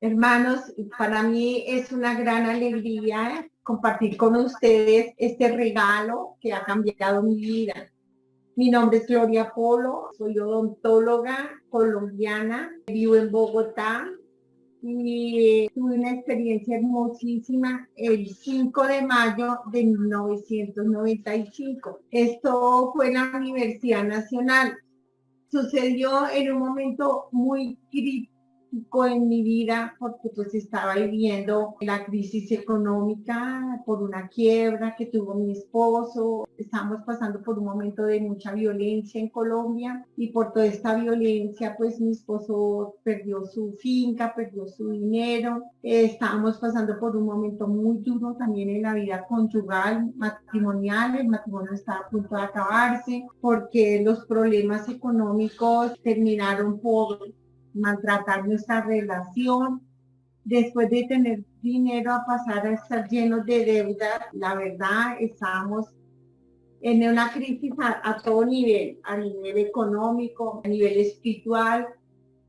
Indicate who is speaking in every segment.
Speaker 1: Hermanos, para mí es una gran alegría compartir con ustedes este regalo que ha cambiado mi vida. Mi nombre es Gloria Polo, soy odontóloga colombiana, vivo en Bogotá y tuve una experiencia hermosísima el 5 de mayo de 1995. Esto fue en la Universidad Nacional. Sucedió en un momento muy crítico en mi vida porque pues estaba viviendo la crisis económica por una quiebra que tuvo mi esposo. Estamos pasando por un momento de mucha violencia en Colombia y por toda esta violencia pues mi esposo perdió su finca, perdió su dinero. Estábamos pasando por un momento muy duro también en la vida conyugal, matrimonial. El matrimonio estaba a punto de acabarse porque los problemas económicos terminaron por maltratar nuestra relación. Después de tener dinero a pasar a estar llenos de deudas, la verdad estábamos en una crisis a todo nivel, a nivel económico, a nivel espiritual.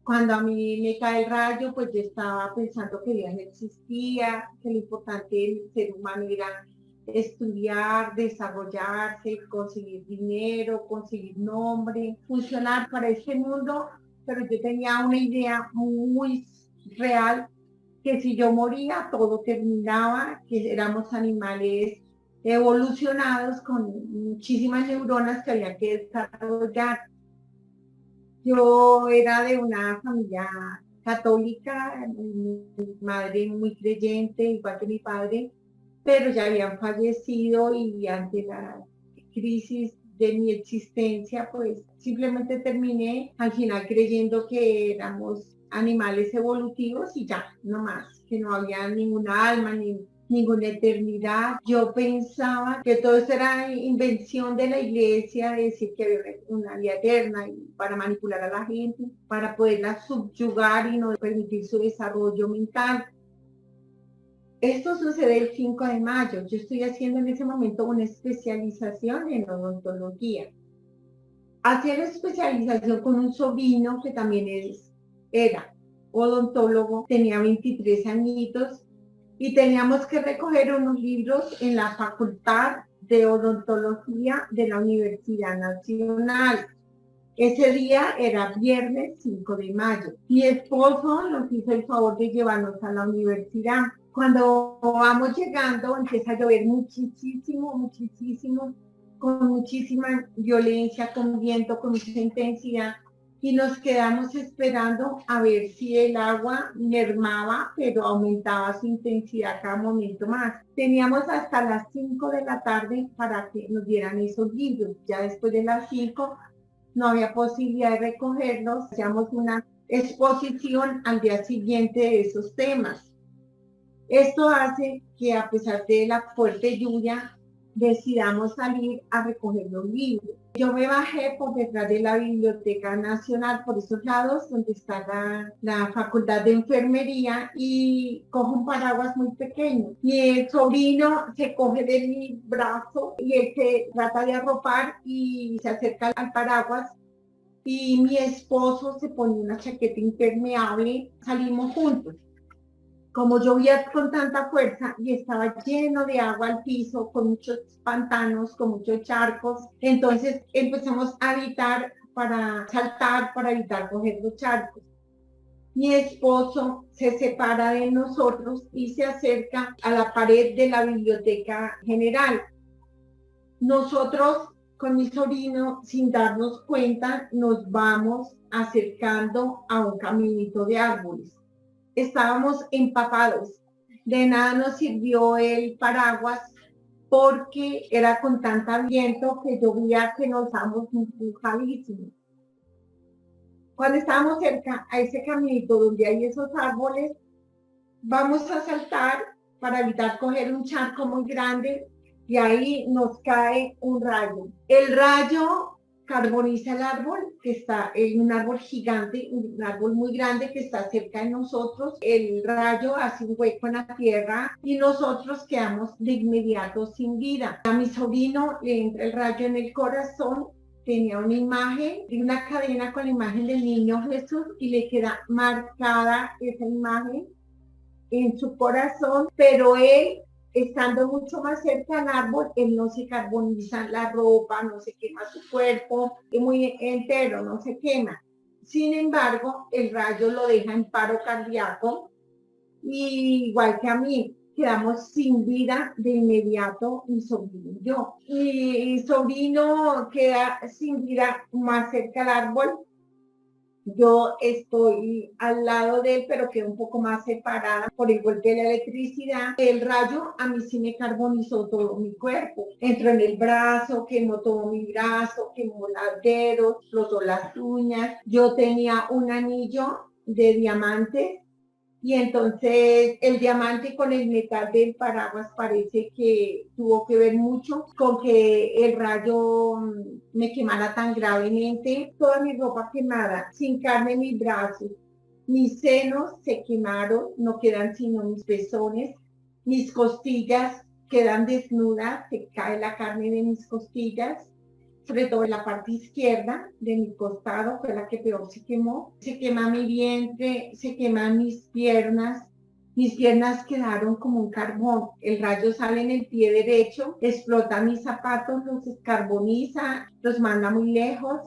Speaker 1: Cuando a mí me cae el rayo, pues yo estaba pensando que Dios no existía, que lo importante del ser humano era estudiar, desarrollarse, conseguir dinero, conseguir nombre, funcionar para este mundo, pero yo tenía una idea muy real que si yo moría todo terminaba, que éramos animales evolucionados con muchísimas neuronas que había que desarrollar. Yo era de una familia católica, mi madre muy creyente, igual que mi padre, pero ya habían fallecido y ante la crisis de mi existencia, pues simplemente terminé al final creyendo que éramos animales evolutivos y ya, no más, que no había ninguna alma, ni ninguna eternidad. Yo pensaba que todo eso era invención de la iglesia, de decir que había una vida eterna y para manipular a la gente, para poderla subyugar y no permitir su desarrollo mental. Esto sucede el 5 de mayo. Yo estoy haciendo en ese momento una especialización en odontología. Hacía la especialización con un sobrino que también era odontólogo, tenía 23 añitos y teníamos que recoger unos libros en la Facultad de Odontología de la Universidad Nacional. Ese día era viernes 5 de mayo. Mi esposo nos hizo el favor de llevarnos a la universidad. Cuando vamos llegando empieza a llover muchísimo, muchísimo, con muchísima violencia, con viento, con mucha intensidad. Y nos quedamos esperando a ver si el agua mermaba, pero aumentaba su intensidad cada momento más. Teníamos hasta las 5 de la tarde para que nos dieran esos libros. Ya después de las 5 no había posibilidad de recogerlos. Hacíamos una exposición al día siguiente de esos temas. Esto hace que a pesar de la fuerte lluvia decidamos salir a recoger los libros. Yo me bajé por detrás de la Biblioteca Nacional, por esos lados donde está la Facultad de Enfermería, y cojo un paraguas muy pequeño. Mi sobrino se coge de mi brazo y él se trata de arropar y se acerca al paraguas. Y mi esposo se pone una chaqueta impermeable, salimos juntos. Como llovía con tanta fuerza y estaba lleno de agua al piso, con muchos pantanos, con muchos charcos, entonces empezamos a evitar para saltar, para evitar coger los charcos. Mi esposo se separa de nosotros y se acerca a la pared de la biblioteca general. Nosotros con mi sobrino, sin darnos cuenta, nos vamos acercando a un caminito de árboles. Estábamos empapados. De nada nos sirvió el paraguas porque era con tanta viento que llovía que nos damos empujadísimos. Cuando estábamos cerca a ese caminito donde hay esos árboles, vamos a saltar para evitar coger un charco muy grande y ahí nos cae un rayo. El rayo carboniza el árbol, que está en un árbol gigante, un árbol muy grande que está cerca de nosotros. El rayo hace un hueco en la tierra y nosotros quedamos de inmediato sin vida. A mi sobrino le entra el rayo en el corazón. Tenía una imagen y una cadena con la imagen del niño Jesús y le queda marcada esa imagen en su corazón, pero él, estando mucho más cerca al árbol, él no se carboniza la ropa, no se quema su cuerpo, es muy entero, no se quema. Sin embargo, el rayo lo deja en paro cardíaco, y igual que a mí, quedamos sin vida de inmediato mi sobrino y yo. Mi sobrino queda sin vida más cerca al árbol. Yo estoy al lado de él, pero quedo un poco más separada por el golpe de la electricidad. El rayo a mí sí me carbonizó todo mi cuerpo. Entró en el brazo, quemó todo mi brazo, quemó los dedos, explotó las uñas. Yo tenía un anillo de diamantes, y entonces el diamante con el metal del paraguas parece que tuvo que ver mucho con que el rayo me quemara tan gravemente. Toda mi ropa quemada, sin carne en mis brazos, mis senos se quemaron, no quedan sino mis pezones, mis costillas quedan desnudas, se cae la carne de mis costillas, sobre todo en la parte izquierda de mi costado, fue la que peor se quemó. Se quema mi vientre, se queman mis piernas quedaron como un carbón. El rayo sale en el pie derecho, explota mis zapatos, los descarboniza, los manda muy lejos,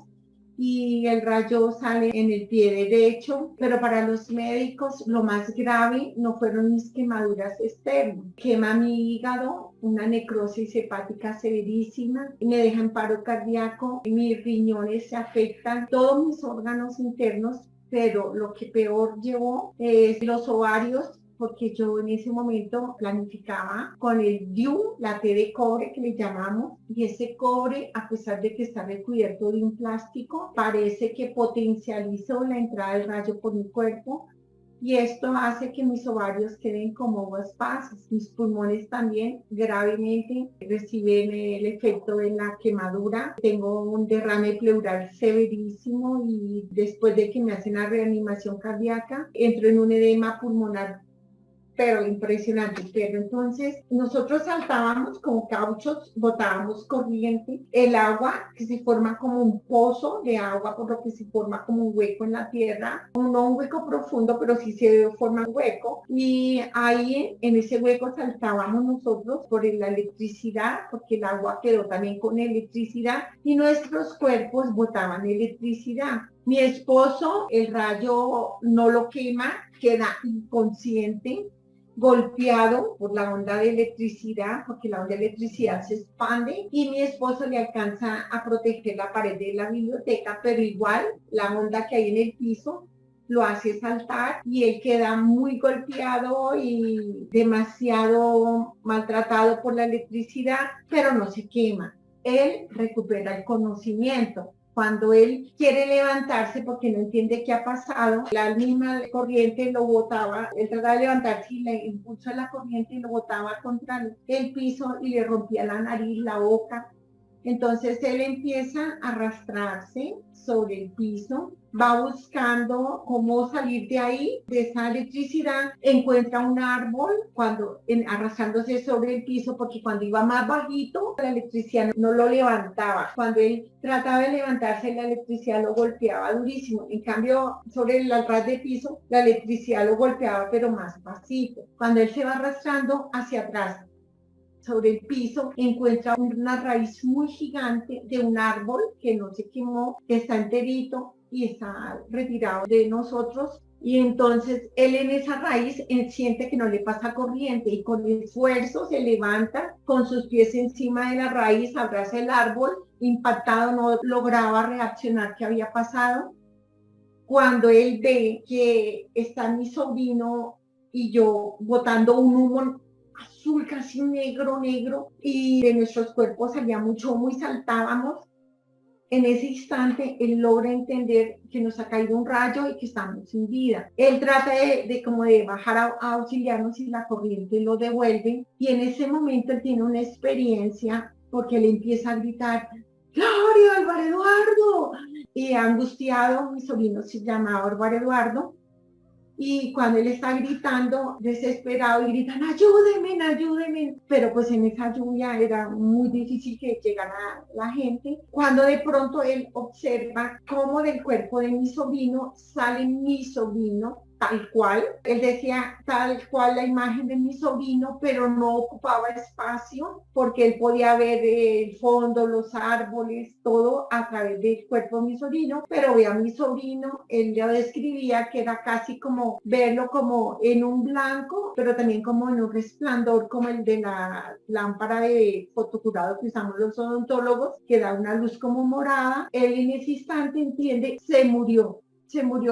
Speaker 1: y el rayo sale en el pie derecho, pero para los médicos lo más grave no fueron mis quemaduras externas. Quema mi hígado, una necrosis hepática severísima, me deja en paro cardíaco, mis riñones se afectan, todos mis órganos internos, pero lo que peor llevó es los ovarios, porque yo en ese momento planificaba con el DIU, la T de cobre que le llamamos, y ese cobre, a pesar de que está recubierto de un plástico, parece que potencializó la entrada del rayo por mi cuerpo, y esto hace que mis ovarios queden como uvas pasas. Mis pulmones también gravemente reciben el efecto de la quemadura. Tengo un derrame pleural severísimo, y después de que me hacen la reanimación cardíaca, entro en un edema pulmonar pero impresionante. Pero entonces nosotros saltábamos con cauchos, botábamos corriente, el agua que se forma como un pozo de agua, por lo que se forma como un hueco en la tierra, no un hueco profundo, pero sí se forma un hueco, y ahí en ese hueco saltábamos nosotros por la electricidad, porque el agua quedó también con electricidad, y nuestros cuerpos botaban electricidad. Mi esposo, el rayo no lo quema, queda inconsciente, golpeado por la onda de electricidad, porque la onda de electricidad se expande, y mi esposo le alcanza a proteger la pared de la biblioteca, pero igual la onda que hay en el piso lo hace saltar, y él queda muy golpeado y demasiado maltratado por la electricidad, pero no se quema. Él recupera el conocimiento. Cuando él quiere levantarse porque no entiende qué ha pasado, la misma corriente lo botaba, él trataba de levantarse y le impulsa la corriente y lo botaba contra el piso y le rompía la nariz, la boca. Entonces él empieza a arrastrarse sobre el piso, va buscando cómo salir de ahí, de esa electricidad, encuentra un árbol arrastrándose sobre el piso, porque cuando iba más bajito, la electricidad no lo levantaba. Cuando él trataba de levantarse, la electricidad lo golpeaba durísimo. En cambio, sobre el ras de piso, la electricidad lo golpeaba, pero más pasito. Cuando él se va arrastrando hacia atrás, sobre el piso, encuentra una raíz muy gigante de un árbol que no se quemó, que está enterito y está retirado de nosotros. Y entonces él en esa raíz él siente que no le pasa corriente, y con esfuerzo se levanta con sus pies encima de la raíz, abraza el árbol, impactado, no lograba reaccionar qué había pasado. Cuando él ve que está mi sobrino y yo botando un humo azul, casi negro, negro, y de nuestros cuerpos salía mucho humo y saltábamos, en ese instante él logra entender que nos ha caído un rayo y que estamos sin vida. Él trata de bajar a auxiliarnos, y la corriente lo devuelve, y en ese momento él tiene una experiencia, porque él empieza a gritar: ¡Gloria, Álvaro Eduardo! Y angustiado, mi sobrino se llamaba Álvaro Eduardo, y cuando él está gritando, desesperado, y gritan: ayúdenme, ayúdenme, pero pues en esa lluvia era muy difícil que llegara la gente, cuando de pronto él observa cómo del cuerpo de mi sobrino sale mi sobrino tal cual. Él decía tal cual la imagen de mi sobrino, pero no ocupaba espacio porque él podía ver el fondo, los árboles, todo a través del cuerpo de mi sobrino, pero ve a mi sobrino, él lo describía que era casi como verlo como en un blanco, pero también como en un resplandor como el de la lámpara de fotocurado que usamos los odontólogos, que da una luz como morada. Él en ese instante entiende, se murió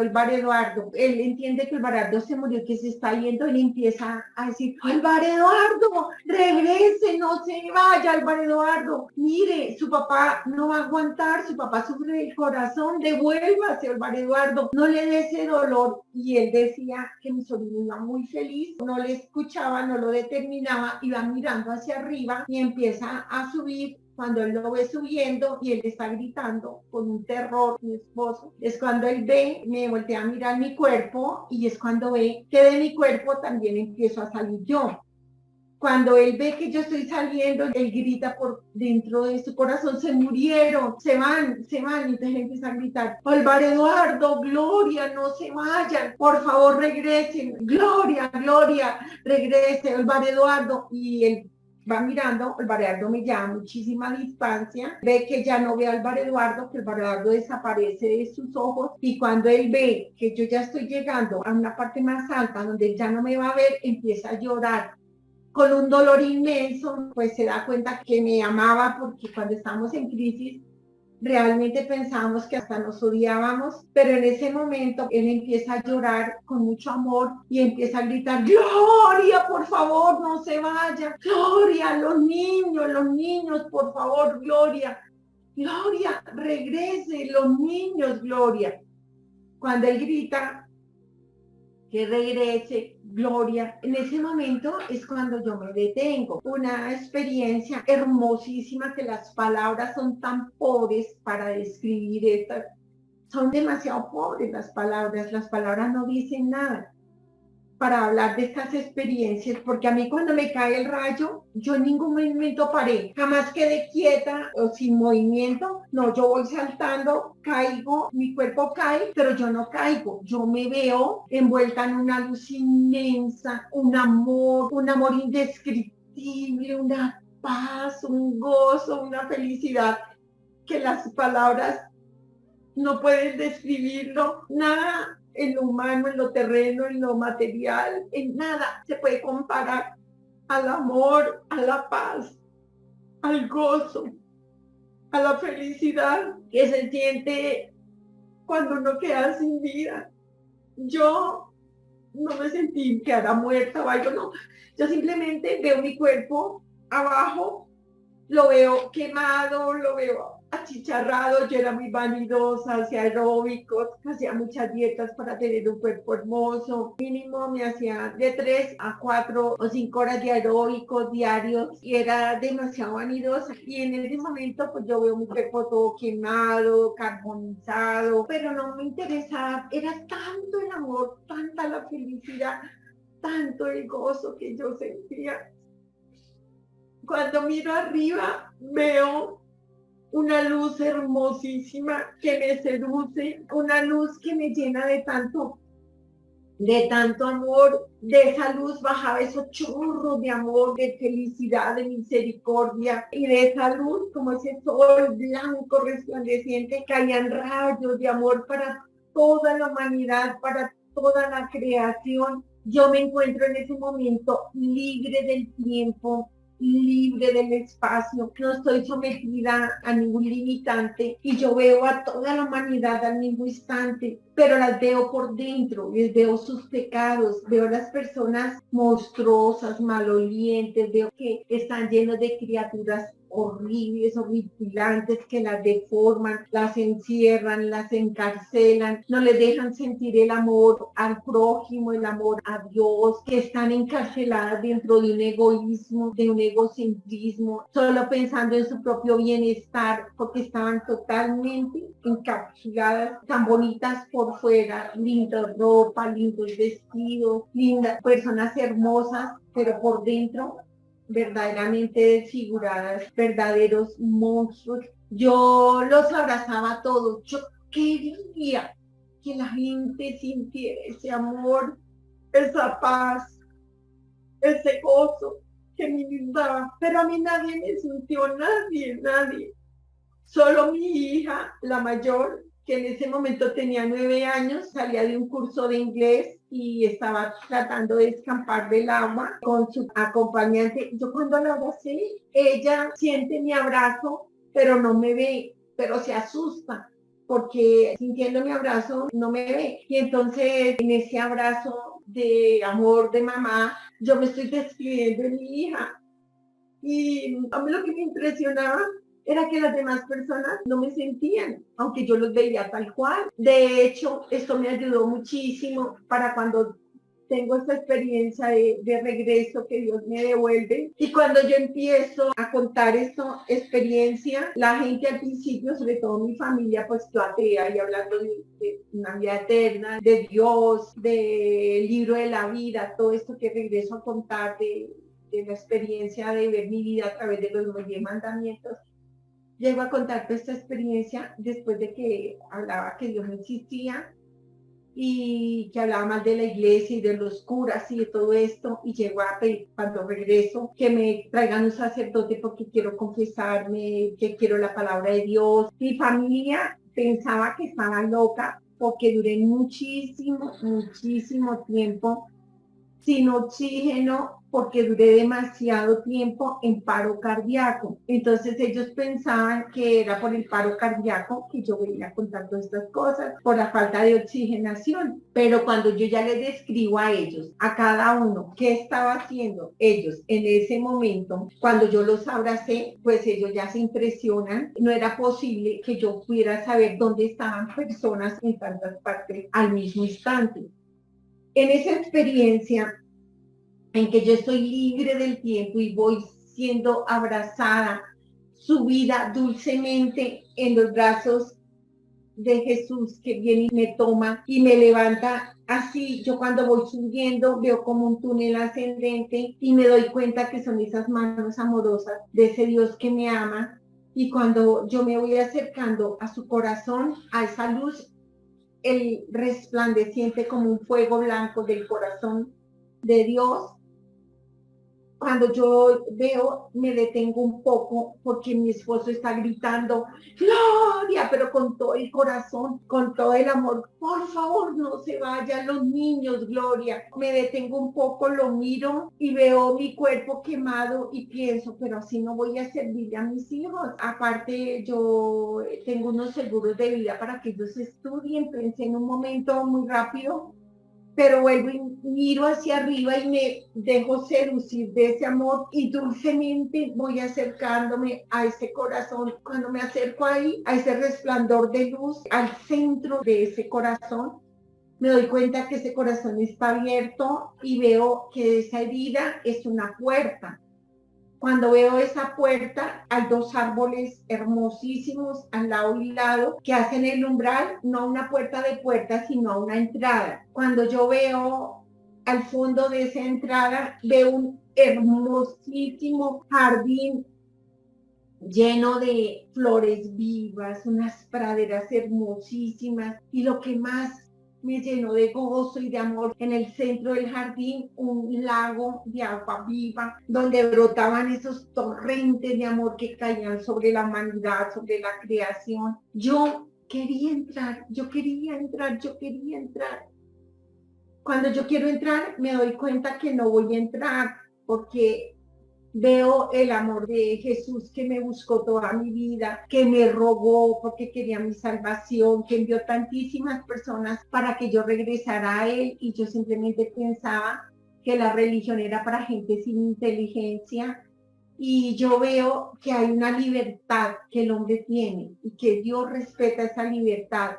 Speaker 1: Álvaro Eduardo. Él entiende que Álvaro Eduardo se murió, que se está yendo, él empieza a decir, Álvaro Eduardo, regrese, no se vaya, Álvaro Eduardo. Mire, su papá no va a aguantar, su papá sufre del corazón, devuélvase, Álvaro Eduardo, no le dé ese dolor. Y él decía que mi sobrino iba muy feliz, no le escuchaba, no lo determinaba, iba mirando hacia arriba y empieza a subir. Cuando él lo ve subiendo y él está gritando con un terror, mi esposo, es cuando él ve, me voltea a mirar mi cuerpo y es cuando ve que de mi cuerpo también empiezo a salir yo. Cuando él ve que yo estoy saliendo, él grita por dentro de su corazón, se murieron, se van, y entonces empieza a gritar, Álvaro Eduardo, Gloria, no se vayan, por favor regresen, Gloria, Gloria, regrese, Álvaro Eduardo, y él va mirando, Álvaro Eduardo me llama a muchísima distancia, ve que ya no ve a Álvaro Eduardo, que Álvaro Eduardo desaparece de sus ojos, y cuando él ve que yo ya estoy llegando a una parte más alta, donde él ya no me va a ver, empieza a llorar con un dolor inmenso, pues se da cuenta que me amaba, porque cuando estamos en crisis realmente pensábamos que hasta nos odiábamos, pero en ese momento él empieza a llorar con mucho amor y empieza a gritar, Gloria, por favor, no se vaya, Gloria, los niños, por favor, Gloria, Gloria, regrese, los niños, Gloria. Cuando él grita que regrese, Gloria. En ese momento es cuando yo me detengo. Una experiencia hermosísima, que las palabras son tan pobres para describir estas. Son demasiado pobres las palabras no dicen nada para hablar de estas experiencias, porque a mí cuando me cae el rayo, yo en ningún momento paré, jamás quedé quieta o sin movimiento, no, yo voy saltando, caigo, mi cuerpo cae, pero yo no caigo, yo me veo envuelta en una luz inmensa, un amor indescriptible, una paz, un gozo, una felicidad que las palabras no pueden describirlo, nada en lo humano, en lo terreno, en lo material, en nada se puede comparar al amor, a la paz, al gozo, a la felicidad que se siente cuando uno queda sin vida. Yo no me sentí que era muerta o algo, no. Yo simplemente veo mi cuerpo abajo, lo veo quemado, lo veo achicharrado, yo era muy vanidosa, hacía aeróbicos, hacía muchas dietas para tener un cuerpo hermoso, mínimo me hacía de 3 a 4 o 5 horas de aeróbicos diarios y era demasiado vanidosa, y en ese momento pues yo veo mi cuerpo todo quemado, carbonizado, pero no me interesaba, era tanto el amor, tanta la felicidad, tanto el gozo que yo sentía. Cuando miro arriba, veo una luz hermosísima que me seduce, una luz que me llena de tanto amor. De esa luz bajaba esos chorros de amor, de felicidad, de misericordia, y de esa luz, como ese sol blanco resplandeciente, caían rayos de amor para toda la humanidad, para toda la creación. Yo me encuentro en ese momento libre del tiempo, libre del espacio, no estoy sometida a ningún limitante, y yo veo a toda la humanidad al mismo instante, pero las veo por dentro, les veo sus pecados, veo las personas monstruosas, malolientes, veo que están llenos de criaturas horribles, horripilantes, que las deforman, las encierran, las encarcelan, no les dejan sentir el amor al prójimo, el amor a Dios, que están encarceladas dentro de un egoísmo, de un egocentrismo, solo pensando en su propio bienestar, porque estaban totalmente encapsuladas, tan bonitas por fuera, linda ropa, lindos vestidos, lindas personas hermosas, pero por dentro verdaderamente desfiguradas, verdaderos monstruos. Yo los abrazaba a todos, yo quería que la gente sintiera ese amor, esa paz, ese gozo que me daba. Pero a mí nadie me sintió, nadie. Solo mi hija, la mayor, que en ese momento tenía 9 años, salía de un curso de inglés y estaba tratando de escapar del agua con su acompañante. Yo cuando la abracé, ella siente mi abrazo, pero no me ve, pero se asusta porque sintiendo mi abrazo no me ve. Y entonces en ese abrazo de amor de mamá, yo me estoy despidiendo de mi hija. Y a mí lo que me impresionaba era que las demás personas no me sentían, aunque yo los veía tal cual. De hecho, esto me ayudó muchísimo para cuando tengo esta experiencia de regreso que Dios me devuelve. Y cuando yo empiezo a contar esta experiencia, la gente al principio, sobre todo mi familia, pues yo atea y hablando de una vida eterna, de Dios, del libro de la vida, todo esto que regreso a contar de la experiencia de ver mi vida a través de los 10 mandamientos. Llego a contar toda esta experiencia después de que hablaba que Dios no existía y que hablaba mal de la iglesia y de los curas y de todo esto, y llego a pedir cuando regreso que me traigan un sacerdote porque quiero confesarme, que quiero la palabra de Dios. Mi familia pensaba que estaba loca porque duré muchísimo tiempo sin oxígeno porque duré demasiado tiempo en paro cardíaco. Entonces ellos pensaban que era por el paro cardíaco que yo venía contando estas cosas, por la falta de oxigenación. Pero cuando yo ya les describo a ellos, a cada uno, qué estaba haciendo ellos en ese momento, cuando yo los abracé, pues ellos ya se impresionan. No era posible que yo pudiera saber dónde estaban personas en tantas partes al mismo instante. En esa experiencia en que yo estoy libre del tiempo y voy siendo abrazada, subida dulcemente en los brazos de Jesús que viene y me toma y me levanta. Así yo cuando voy subiendo veo como un túnel ascendente y me doy cuenta que son esas manos amorosas de ese Dios que me ama. Y cuando yo me voy acercando a su corazón, a esa luz, el resplandeciente como un fuego blanco del corazón de Dios, cuando yo veo, me detengo un poco porque mi esposo está gritando, Gloria, pero con todo el corazón, con todo el amor, por favor, no se vayan los niños, Gloria. Me detengo un poco, lo miro y veo mi cuerpo quemado y pienso, pero así no voy a servirle a mis hijos. Aparte, yo tengo unos seguros de vida para que ellos estudien. Pensé en un momento muy rápido, pero vuelvo y miro hacia arriba y me dejo seducir de ese amor y dulcemente voy acercándome a ese corazón. Cuando me acerco ahí, a ese resplandor de luz, al centro de ese corazón, me doy cuenta que ese corazón está abierto y veo que esa herida es una puerta. Cuando veo esa puerta, hay dos árboles hermosísimos al lado y lado que hacen el umbral, no una puerta de puerta, sino una entrada. Cuando yo veo al fondo de esa entrada, veo un hermosísimo jardín lleno de flores vivas, unas praderas hermosísimas, y lo que más me llenó de gozo y de amor, en el centro del jardín, un lago de agua viva, donde brotaban esos torrentes de amor que caían sobre la humanidad, sobre la creación. Yo quería entrar, yo quería entrar, yo quería entrar. Cuando yo quiero entrar, me doy cuenta que no voy a entrar, porque veo el amor de Jesús que me buscó toda mi vida, que me rogó porque quería mi salvación, que envió tantísimas personas para que yo regresara a Él, y yo simplemente pensaba que la religión era para gente sin inteligencia. Y yo veo que hay una libertad que el hombre tiene y que Dios respeta esa libertad.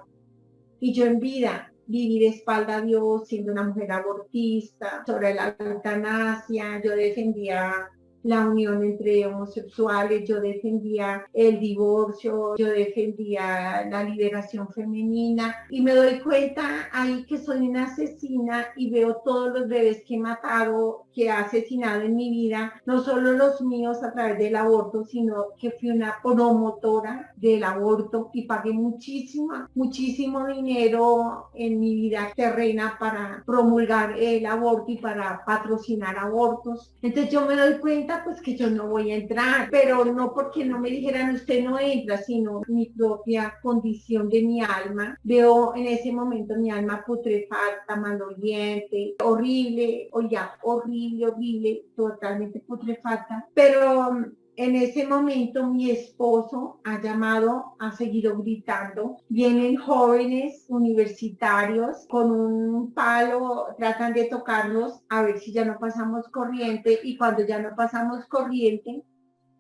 Speaker 1: Y yo en vida viví de espalda a Dios, siendo una mujer abortista, sobre la eutanasia. Yo defendía la unión entre homosexuales, yo defendía el divorcio, yo defendía la liberación femenina y me doy cuenta ahí que soy una asesina y veo todos los bebés que he matado, que he asesinado en mi vida, no solo los míos a través del aborto, sino que fui una promotora del aborto y pagué muchísimo dinero en mi vida terrena para promulgar el aborto y para patrocinar abortos. Entonces yo me doy cuenta pues que yo no voy a entrar, pero no porque no me dijeran usted no entra, sino mi propia condición de mi alma. Veo en ese momento mi alma putrefacta, maloliente, horrible, oiga, horrible, totalmente putrefacta, pero en ese momento mi esposo ha llamado, ha seguido gritando. Vienen jóvenes universitarios con un palo, tratan de tocarnos a ver si ya no pasamos corriente y cuando ya no pasamos corriente,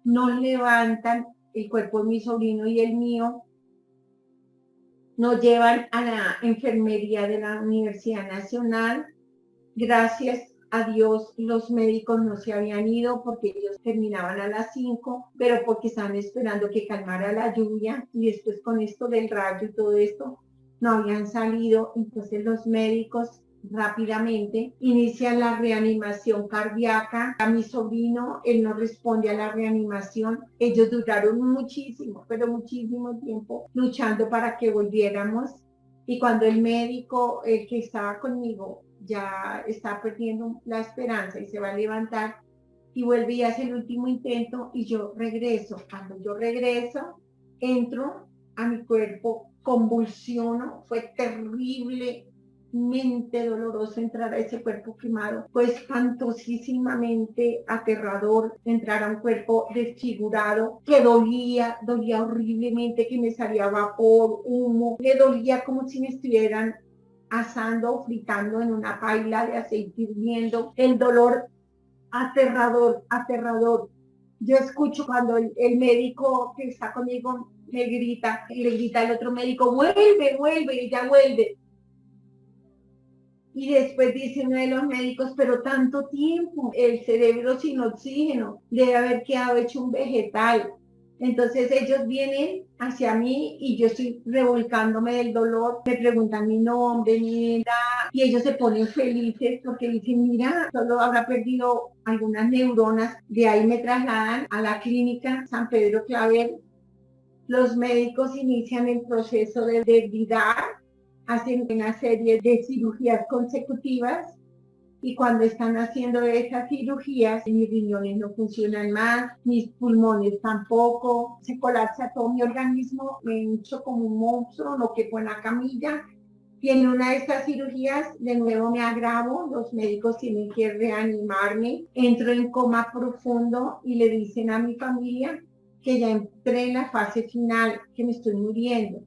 Speaker 1: nos levantan el cuerpo de mi sobrino y el mío, nos llevan a la enfermería de la Universidad Nacional. Gracias a Dios los médicos no se habían ido porque ellos terminaban a las 5, pero porque estaban esperando que calmara la lluvia y después con esto del rayo y todo esto no habían salido. Entonces los médicos rápidamente inician la reanimación cardíaca. A mi sobrino, él no responde a la reanimación. Ellos duraron muchísimo, pero muchísimo tiempo luchando para que volviéramos. Y cuando el médico, el que estaba conmigo, ya está perdiendo la esperanza y se va a levantar y vuelve y hace el último intento y yo regreso. Cuando yo regreso, entro a mi cuerpo, convulsiono, fue terriblemente doloroso entrar a ese cuerpo quemado, fue espantosísimamente aterrador entrar a un cuerpo desfigurado, que dolía horriblemente, que me salía vapor, humo, me dolía como si me estuvieran asando o fritando en una paila de aceite hirviendo, el dolor aterrador. Yo escucho cuando el médico que está conmigo me grita, y le grita al otro médico, vuelve, y ya vuelve. Y después dice uno de los médicos, pero tanto tiempo, el cerebro sin oxígeno, debe haber quedado hecho un vegetal. Entonces ellos vienen hacia mí y yo estoy revolcándome del dolor, me preguntan mi nombre, mi edad, y ellos se ponen felices porque dicen, mira, solo habrá perdido algunas neuronas. De ahí me trasladan a la clínica San Pedro Claver. Los médicos inician el proceso de debilidad, hacen una serie de cirugías consecutivas y cuando están haciendo esas cirugías, mis riñones no funcionan más, mis pulmones tampoco, se colapsa todo mi organismo, me hincho como un monstruo, no quepo en la camilla. Y en una de estas cirugías, de nuevo me agravo, los médicos tienen que reanimarme, entro en coma profundo y le dicen a mi familia que ya entré en la fase final, que me estoy muriendo.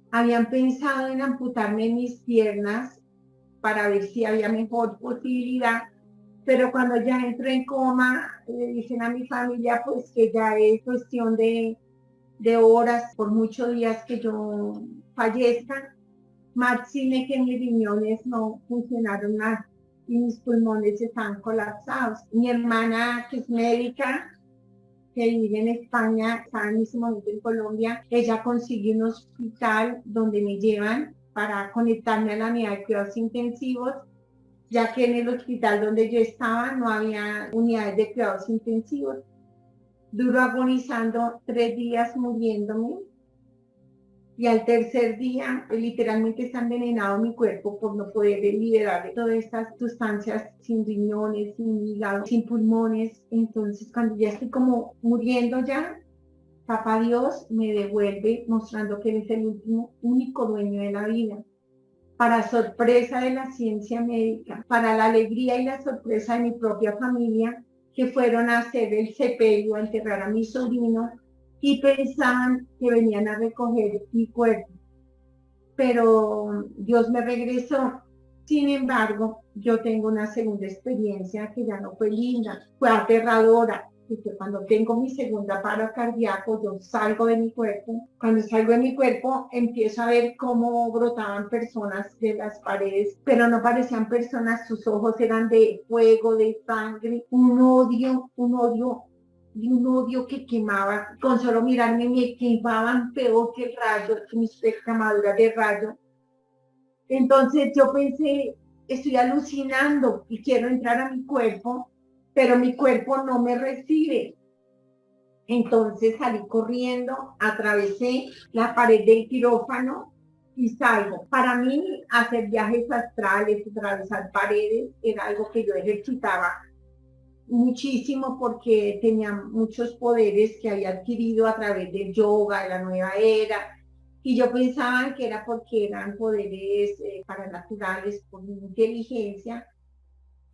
Speaker 1: Habían pensado en amputarme mis piernas para ver si había mejor posibilidad, pero cuando ya entro en coma, le dicen a mi familia pues que ya es cuestión de horas, por muchos días que yo fallezca, máxime que mis riñones no funcionaron más y mis pulmones están colapsados. Mi hermana, que es médica, que vive en España, está en ese momento en Colombia, ella consigue un hospital donde me llevan para conectarme a la unidad de cuidados intensivos, ya que en el hospital donde yo estaba no había unidades de cuidados intensivos. Duro agonizando 3 días muriéndome y al tercer día literalmente está envenenado mi cuerpo por no poder liberar todas estas sustancias sin riñones, sin hígado, sin pulmones. Entonces cuando ya estoy como muriendo ya, Papá Dios me devuelve mostrando que Él es el único dueño de la vida. Para sorpresa de la ciencia médica, para la alegría y la sorpresa de mi propia familia, que fueron a hacer el sepelio, a enterrar a mi sobrino, y pensaban que venían a recoger mi cuerpo. Pero Dios me regresó. Sin embargo, yo tengo una segunda experiencia que ya no fue linda, fue aterradora. y que cuando tengo mi segunda paro cardíaco, yo salgo de mi cuerpo. Cuando salgo de mi cuerpo, empiezo a ver cómo brotaban personas de las paredes, pero no parecían personas, sus ojos eran de fuego, de sangre, y un odio que quemaba. Con solo mirarme me quemaban peor que el rayo, mis quemaduras de rayo. Entonces yo pensé, estoy alucinando y quiero entrar a mi cuerpo, pero mi cuerpo no me recibe. Entonces salí corriendo, atravesé la pared del quirófano y salgo. Para mí, hacer viajes astrales, atravesar paredes, era algo que yo ejercitaba muchísimo porque tenía muchos poderes que había adquirido a través del yoga, de la nueva era, y yo pensaba que era porque eran poderes paranaturales por mi inteligencia,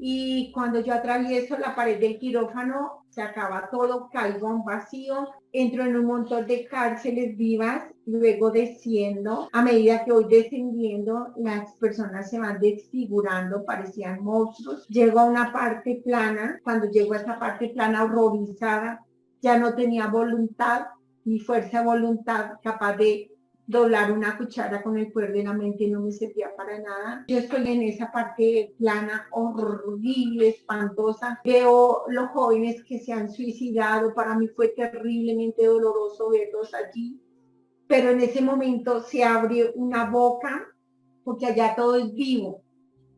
Speaker 1: y cuando yo atravieso la pared del quirófano, se acaba todo, caigo a un vacío, entro en un montón de cárceles vivas, luego desciendo. A medida que voy descendiendo, las personas se van desfigurando, parecían monstruos. Llego a una parte plana, cuando llego a esa parte plana horrorizada, ya no tenía voluntad, ni fuerza de voluntad capaz de doblar una cuchara con el poder de la mente no me servía para nada. Yo estoy en esa parte plana, horrible, espantosa. Veo los jóvenes que se han suicidado. Para mí fue terriblemente doloroso verlos allí. Pero en ese momento se abre una boca, porque allá todo es vivo.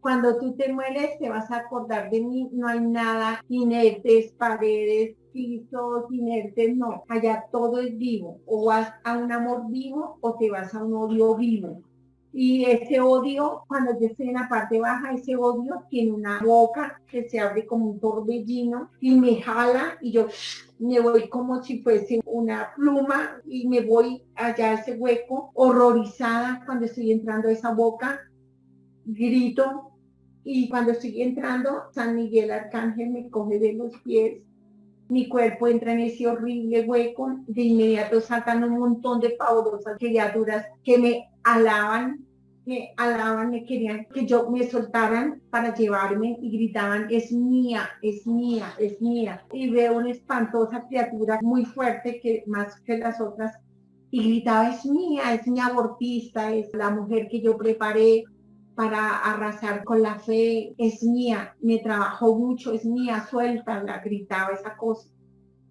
Speaker 1: Cuando tú te mueres, te vas a acordar de mí, no hay nada, inertes, paredes, pisos, inertes, no. Allá todo es vivo. O vas a un amor vivo o te vas a un odio vivo. Y ese odio, cuando yo estoy en la parte baja, ese odio tiene una boca que se abre como un torbellino y me jala y yo me voy como si fuese una pluma y me voy allá a ese hueco, horrorizada cuando estoy entrando a esa boca, grito y cuando estoy entrando, San Miguel Arcángel me coge de los pies, mi cuerpo entra en ese horrible hueco, de inmediato saltan un montón de pavorosas criaturas que me querían que yo me soltaran para llevarme y gritaban, es mía, es mía, es mía. Y veo una espantosa criatura muy fuerte que más que las otras y gritaba, es mi abortista, es la mujer que yo preparé para arrasar con la fe, es mía, me trabajó mucho, es mía, suéltala, gritaba esa cosa.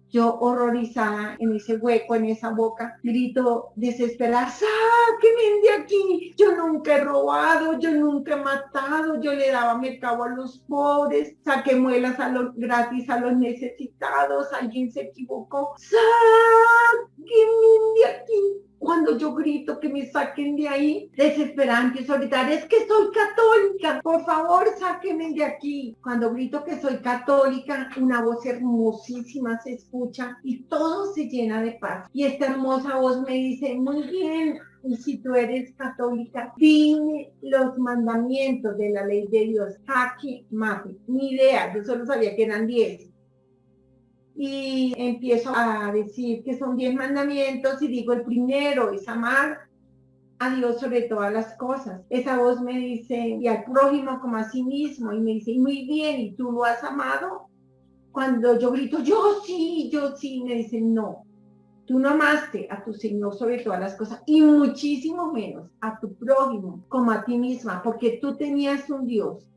Speaker 1: Yo horrorizada en ese hueco, en esa boca, grito desesperada, sáquenme de aquí, yo nunca he robado, yo nunca he matado, yo le daba mercado a los pobres, saqué muelas gratis a los necesitados, alguien se equivocó, sáquenme de aquí. Cuando yo grito que me saquen de ahí, desesperada empiezo a gritar, es que soy católica, por favor sáquenme de aquí. Cuando grito que soy católica, una voz hermosísima se escucha y todo se llena de paz. Y esta hermosa voz me dice, muy bien, y si tú eres católica, dime los mandamientos de la ley de Dios, jaque mate. Ni idea, yo solo sabía que eran 10. Y empiezo a decir que son 10 mandamientos y digo el primero es amar a Dios sobre todas las cosas. Esa voz me dice, y al prójimo como a sí mismo, y me dice, muy bien, ¿y tú lo has amado? Cuando yo grito, yo sí, me dice, no, tú no amaste a tu Señor sobre todas las cosas, y muchísimo menos a tu prójimo como a ti misma, porque tú tenías un Dios,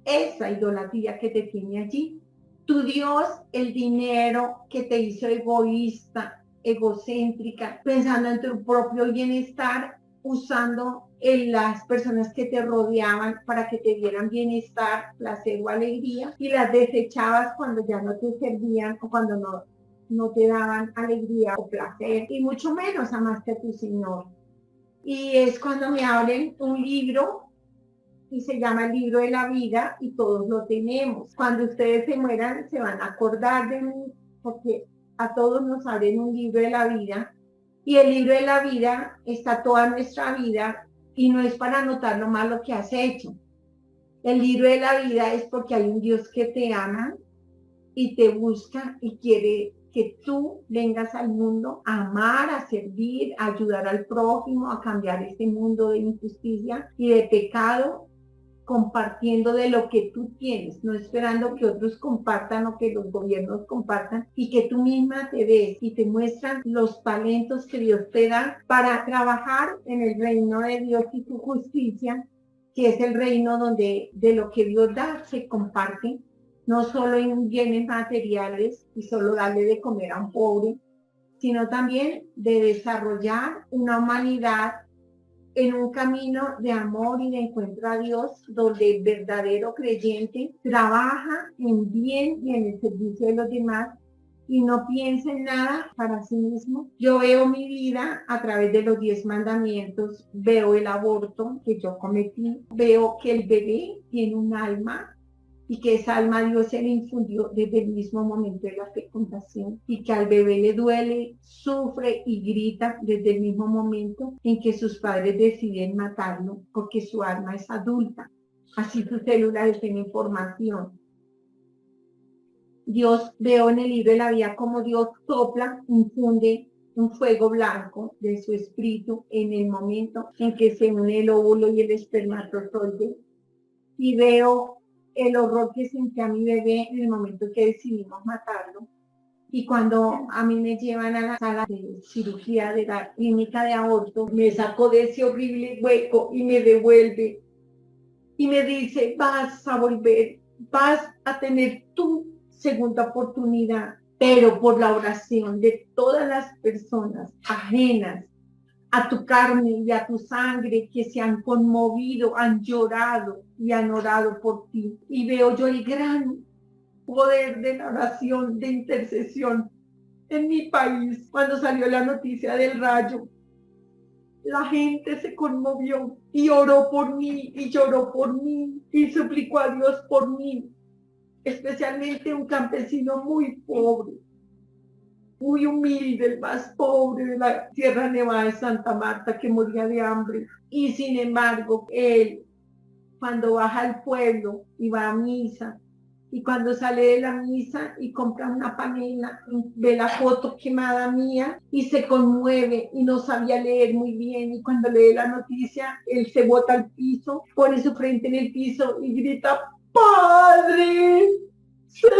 Speaker 1: esa idolatría que te tiene allí. Tu Dios, el dinero que te hizo egoísta, egocéntrica, pensando en tu propio bienestar, usando en las personas que te rodeaban para que te dieran bienestar, placer o alegría, y las desechabas cuando ya no te servían o cuando no te daban alegría o placer, y mucho menos amaste a tu Señor. Y es cuando me abren un libro y se llama el libro de la vida y todos lo tenemos. Cuando ustedes se mueran se van a acordar de mí porque a todos nos abren un libro de la vida y el libro de la vida está toda nuestra vida y no es para anotar lo malo que has hecho. El libro de la vida es porque hay un Dios que te ama y te busca y quiere que tú vengas al mundo a amar, a servir, a ayudar al prójimo, a cambiar este mundo de injusticia y de pecado compartiendo de lo que tú tienes, no esperando que otros compartan o que los gobiernos compartan, y que tú misma te des y te muestran los talentos que Dios te da para trabajar en el reino de Dios y su justicia, que es el reino donde de lo que Dios da se comparte, no solo en bienes materiales y solo darle de comer a un pobre, sino también de desarrollar una humanidad en un camino de amor y de encuentro a Dios, donde el verdadero creyente trabaja en bien y en el servicio de los demás y no piensa en nada para sí mismo. Yo veo mi vida a través de los 10 mandamientos, veo el aborto que yo cometí, veo que el bebé tiene un alma y que esa alma Dios se le infundió desde el mismo momento de la fecundación, y que al bebé le duele, sufre y grita desde el mismo momento en que sus padres deciden matarlo, porque su alma es adulta, así sus células tienen información. Dios, veo en el libro de la vida como Dios sopla, infunde un fuego blanco de su espíritu en el momento en que se une el óvulo y el espermatozoide, y veo el horror que sentí a mi bebé en el momento que decidimos matarlo. Y cuando a mí me llevan a la sala de cirugía de la clínica de aborto, me sacó de ese horrible hueco y me devuelve y me dice, vas a volver, vas a tener tu segunda oportunidad, pero por la oración de todas las personas ajenas a tu carne y a tu sangre, que se han conmovido, han llorado y han orado por ti. Y veo yo el gran poder de la oración, de intercesión en mi país. Cuando salió la noticia del rayo, la gente se conmovió y oró por mí y lloró por mí y suplicó a Dios por mí, especialmente un campesino muy pobre, muy humilde, el más pobre de la Sierra Nevada de Santa Marta, que moría de hambre. Y sin embargo, él, cuando baja al pueblo y va a misa, y cuando sale de la misa y compra una panela, ve la foto quemada mía y se conmueve y no sabía leer muy bien, y cuando lee la noticia, él se bota al piso, pone su frente en el piso y grita, ¡Padre! ¡Señor!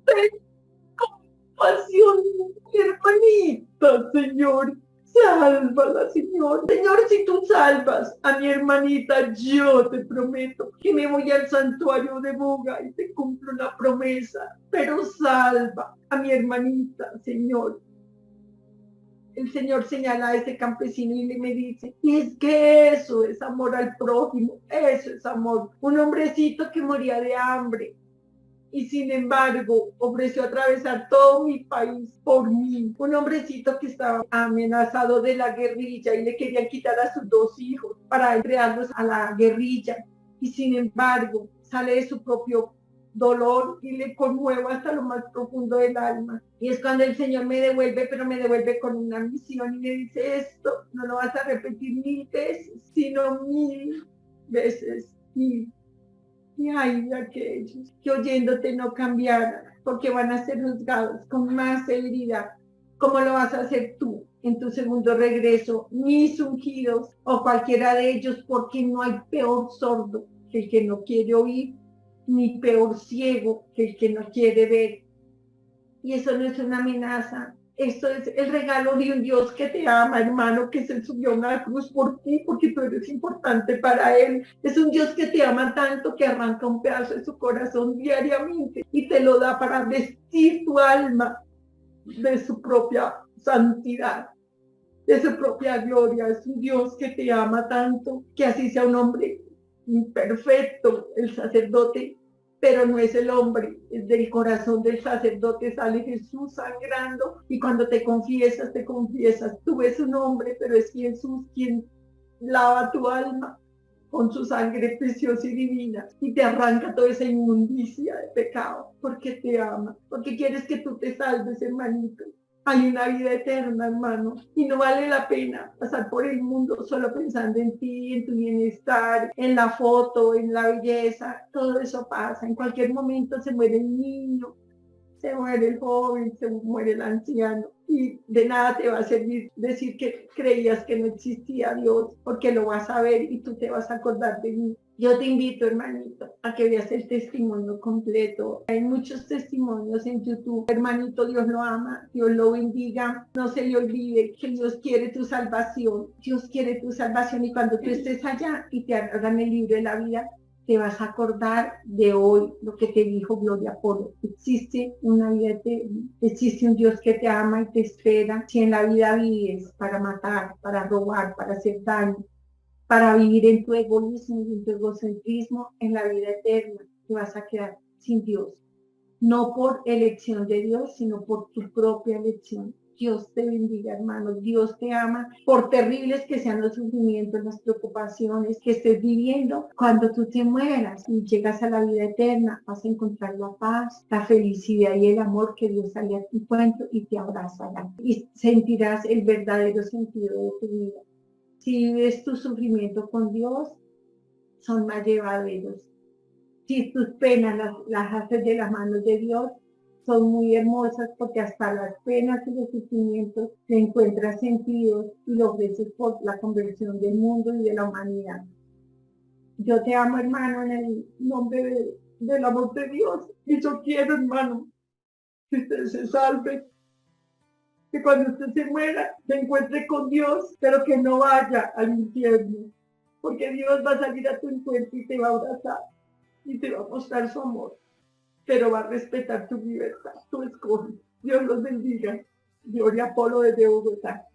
Speaker 1: ¡Ten compasión, mi hermanita, Señor! Sálvala, Señor. Señor, si tú salvas a mi hermanita, yo te prometo que me voy al santuario de Buga y te cumplo una promesa. Pero salva a mi hermanita, Señor. El Señor señala a ese campesino y me dice, y es que eso es amor al prójimo, eso es amor. Un hombrecito que moría de hambre, y sin embargo ofreció atravesar todo mi país por mí. Un hombrecito que estaba amenazado de la guerrilla y le querían quitar a sus 2 hijos para entregarlos a la guerrilla, y sin embargo sale de su propio dolor y le conmuevo hasta lo más profundo del alma. Y es cuando el Señor me devuelve, pero me devuelve con una misión y me dice, esto no lo vas a repetir 1000 veces, sino 1000 veces 1000. Y hay de aquellos que oyéndote no cambiaran, porque van a ser juzgados con más severidad. ¿Cómo lo vas a hacer tú en tu segundo regreso? Mis ungidos o cualquiera de ellos, porque no hay peor sordo que el que no quiere oír, ni peor ciego que el que no quiere ver. Y eso no es una amenaza. Esto es el regalo de un Dios que te ama, hermano, que se subió a una cruz por ti, porque tú eres importante para Él. Es un Dios que te ama tanto que arranca un pedazo de su corazón diariamente y te lo da para vestir tu alma de su propia santidad, de su propia gloria. Es un Dios que te ama tanto, que así sea un hombre imperfecto, el sacerdote, pero no es el hombre, es del corazón del sacerdote sale Jesús sangrando, y cuando te confiesas, tú ves un hombre, pero es Jesús quien lava tu alma con su sangre preciosa y divina y te arranca toda esa inmundicia de pecado, porque te ama, porque quieres que tú te salves, hermanito. Hay una vida eterna, hermano, y no vale la pena pasar por el mundo solo pensando en ti, en tu bienestar, en la foto, en la belleza. Todo eso pasa. En cualquier momento se muere un niño, Se muere el joven, se muere el anciano. Y de nada te va a servir decir que creías que no existía Dios, porque lo vas a ver y tú te vas a acordar de mí. Yo te invito, hermanito, a que veas el testimonio completo. Hay muchos testimonios en YouTube. Hermanito, Dios lo ama, Dios lo bendiga. No se le olvide que Dios quiere tu salvación. Dios quiere tu salvación y cuando tú estés allá y te hagan el libro de la vida, te vas a acordar de hoy, lo que te dijo Gloria Polo. Existe una vida eterna, existe un Dios que te ama y te espera. Si en la vida vives para matar, para robar, para hacer daño, para vivir en tu egoísmo y en tu egocentrismo, en la vida eterna te vas a quedar sin Dios. No por elección de Dios, sino por tu propia elección. Dios te bendiga, hermano. Dios te ama. Por terribles que sean los sufrimientos, las preocupaciones que estés viviendo, cuando tú te mueras y llegas a la vida eterna, vas a encontrar la paz, la felicidad y el amor que Dios sale a tu encuentro y te abrazará. Y sentirás el verdadero sentido de tu vida. Si vives tu sufrimiento con Dios, son más llevaderos. Si tus penas las haces de las manos de Dios, son muy hermosas porque hasta las penas y los sufrimientos te encuentras sentidos y lo ofreces por la conversión del mundo y de la humanidad. Yo te amo, hermano, en el nombre del amor de Dios. Y yo quiero, hermano, que usted se salve, que cuando usted se muera, se encuentre con Dios, pero que no vaya al infierno, porque Dios va a salir a tu encuentro y te va a abrazar y te va a mostrar su amor, pero va a respetar tu libertad, tu escoges. Dios los bendiga. Gloria Polo desde Bogotá.